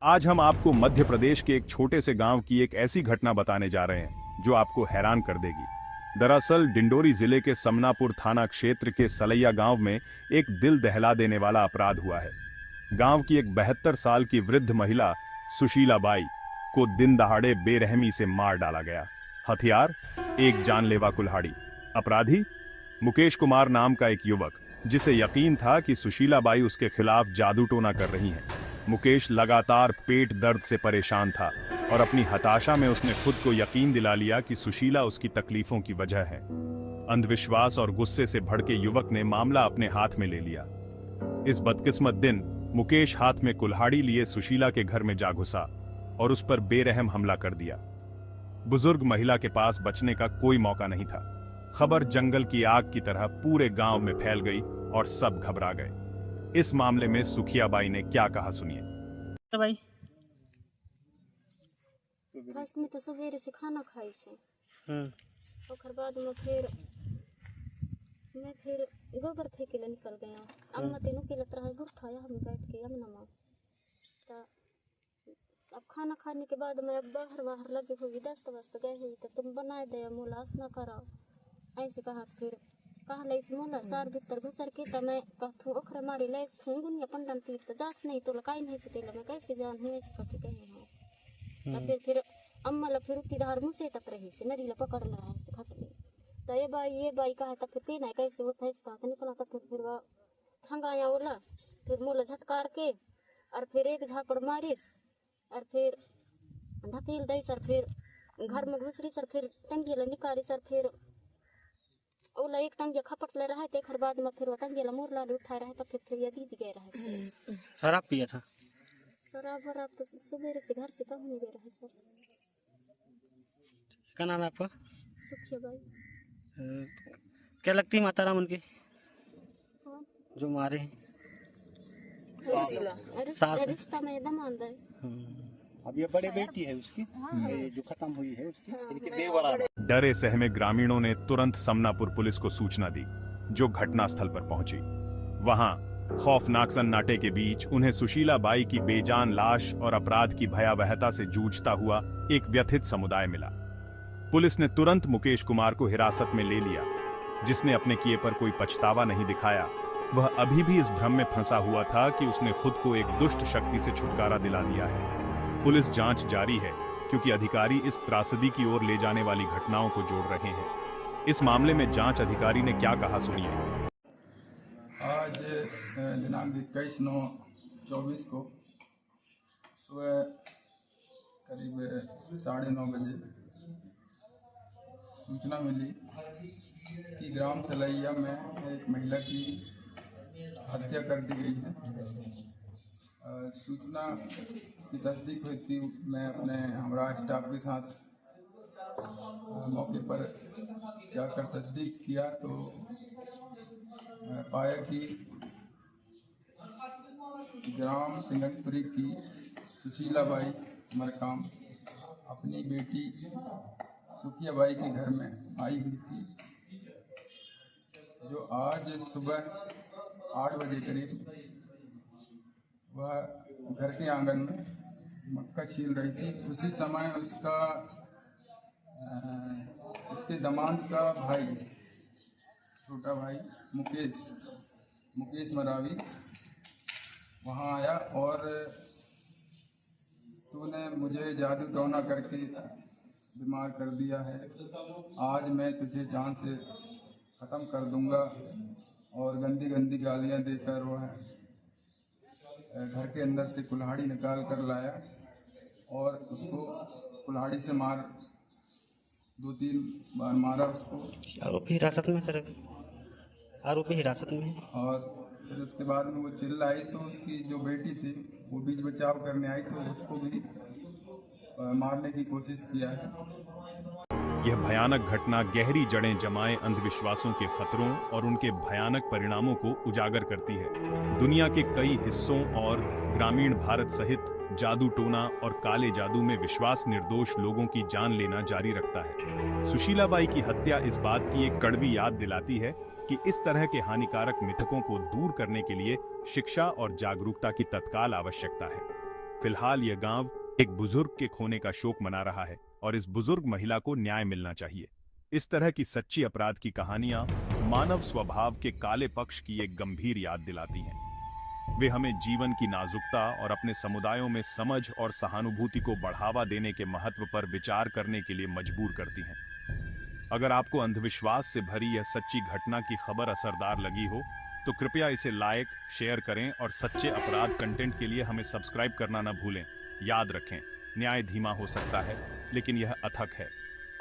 आज हम आपको मध्य प्रदेश के एक छोटे से गांव की एक ऐसी घटना बताने जा रहे हैं जो आपको हैरान कर देगी। दरअसल डिंडोरी जिले के समनापुर थाना क्षेत्र के सलैया गांव में एक दिल दहला देने वाला अपराध हुआ है। गांव की एक 72 साल की वृद्ध महिला सुशीला बाई को दिन दहाड़े बेरहमी से मार डाला गया। हथियार एक जानलेवा कुल्हाड़ी। अपराधी मुकेश कुमार नाम का एक युवक, जिसे यकीन था कि सुशीला बाई उसके खिलाफ जादू टोना कर रही हैं। मुकेश लगातार पेट दर्द से परेशान था और अपनी हताशा में उसने खुद को यकीन दिला लिया कि सुशीला उसकी तकलीफों की वजह है। अंधविश्वास और गुस्से से भड़के युवक ने मामला अपने हाथ में ले लिया। इस बदकिस्मत दिन मुकेश हाथ में कुल्हाड़ी लिए सुशीला के घर में जा घुसा और उस पर बेरहम हमला कर दिया। बुजुर्ग महिला के पास बचने का कोई मौका नहीं था। खबर जंगल की आग की तरह पूरे गांव में फैल गई और सब घबरा गए। इस मामले में सुखिया बाई ने क्या कहा, सुनिए। तो भाई फर्स्ट में तो सवेरे से खाना खाई से और बाद में फिर गोबर फेंके ले निकल गया। अम्मा तेनू के लत रहा उठाया हम बैठ के अम्मा तो अब खाना खाने के बाद मैं बाहर लगी हुई दस्त वस्त गए हुई तो तुम बनाए दे मोलास ना करा ऐसे कहा। फिर कहा ले मोला सार भीतर घुसर के तो मैं कहूँ ओखरा मारी ले दुनिया पंडन तीर तो जांच नहीं तो लकाई नहीं से मैं कैसे जान हूँ ऐसे करके कहे हाँ। फिर अम्मा ला फिर उती धार मुँह से टप रही से नरी ला पकड़ रहा है से खट तो ये बाई कहा तो फिर तीन है कैसे होता है इस कहा निकला तो फिर वह छंगाया ओला फिर मोला झटकार के और फिर एक झापड़ मारिस और फिर ढकेल दी सर। फिर घर में घुसरी सर फिर टंगी ला निकाली सर। फिर ओला एक टंगिया खपट ले रहा है तेखर बाद में फिर वो टंगिया ला मोर ला उठा रहा है तो फिर ये दीदी गए रहा है। शराब पिया था? शराब वराब तो सवेरे से घर से कहूँ नहीं गए रहे सर। क्या नाम है आपका? सुखिया बाई। क्या लगती है माता राम उनकी? हाँ। जो मारे हैं रिश्ता में दमान है। अब ये बड़े बेटी है उसकी जो खत्म हुई है उसकी। डरे सहमे ग्रामीणों ने तुरंत समनापुर पुलिस को सूचना दी, जो घटनास्थल पर पहुंची। वहां खौफनाक सन्नाटे के बीच उन्हें सुशीला बाई की बेजान लाश और अपराध की भयावहता से जूझता हुआ एक व्यथित समुदाय मिला। पुलिस ने तुरंत मुकेश कुमार को हिरासत में ले लिया, जिसने अपने किए पर कोई पछतावा नहीं दिखाया। वह अभी भी इस भ्रम में फंसा हुआ था कि उसने खुद को एक दुष्ट शक्ति से छुटकारा दिला दिया है। पुलिस जांच जारी है, क्योंकि अधिकारी इस त्रासदी की ओर ले जाने वाली घटनाओं को जोड़ रहे हैं। इस मामले में जांच अधिकारी ने क्या कहा, सुनिए। आज दिनांक 21/9/24 को सुबह करीब 9:30 बजे सूचना मिली कि ग्राम सलैया में एक महिला की हत्या कर दी गई है। सूचना की तस्दीक हुई थी। मैं अपने हमारा स्टाफ के साथ मौके पर जाकर तस्दीक किया तो पाया कि ग्राम सिंगनपुरी की सुशीला बाई मरकाम अपनी बेटी सुखिया बाई के घर में आई हुई थी, जो आज सुबह 8 बजे करीब वह घर के आंगन में मक्का छील रही थी। उसी समय उसके दामाद का भाई, छोटा भाई मुकेश मरावी वहाँ आया और तूने मुझे जादू टोना करके बीमार कर दिया है, आज मैं तुझे जान से ख़त्म कर दूंगा। और गंदी गंदी गालियाँ देकर वह घर के अंदर से कुल्हाड़ी निकाल कर लाया और उसको कुल्हाड़ी से 2-3 बार मारा उसको। आरोपी हिरासत में सर? आरोपी हिरासत में है। और फिर उसके बाद में वो चिल्लाई तो उसकी जो बेटी थी वो बीच बचाव करने आई तो उसको भी मारने की कोशिश किया है। यह भयानक घटना गहरी जड़ें जमाए अंधविश्वासों के खतरों और उनके भयानक परिणामों को उजागर करती है। दुनिया के कई हिस्सों और ग्रामीण भारत सहित जादू टोना और काले जादू में विश्वास निर्दोष लोगों की जान लेना जारी रखता है। सुशीला बाई की हत्या इस बात की एक कड़वी याद दिलाती है कि इस तरह के हानिकारक मिथकों को दूर करने के लिए शिक्षा और जागरूकता की तत्काल आवश्यकता है। फिलहाल यह गांव एक बुजुर्ग के खोने का शोक मना रहा है और इस बुजुर्ग महिला को न्याय मिलना चाहिए। इस तरह की सच्ची अपराध की कहानियां मानव स्वभाव के काले पक्ष की एक गंभीर याद दिलाती हैं। वे हमें जीवन की नाजुकता और अपने समुदायों में समझ और सहानुभूति को बढ़ावा देने के महत्व पर विचार करने के लिए मजबूर करती हैं। अगर आपको अंधविश्वास से भरी यह सच्ची घटना की खबर असरदार लगी हो तो कृपया इसे लाइक, शेयर करें और सच्चे अपराध कंटेंट के लिए हमें सब्सक्राइब करना न भूलें। याद रखें, न्याय धीमा हो सकता है, लेकिन यह अथक है।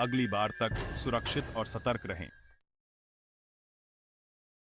अगली बार तक सुरक्षित और सतर्क रहें।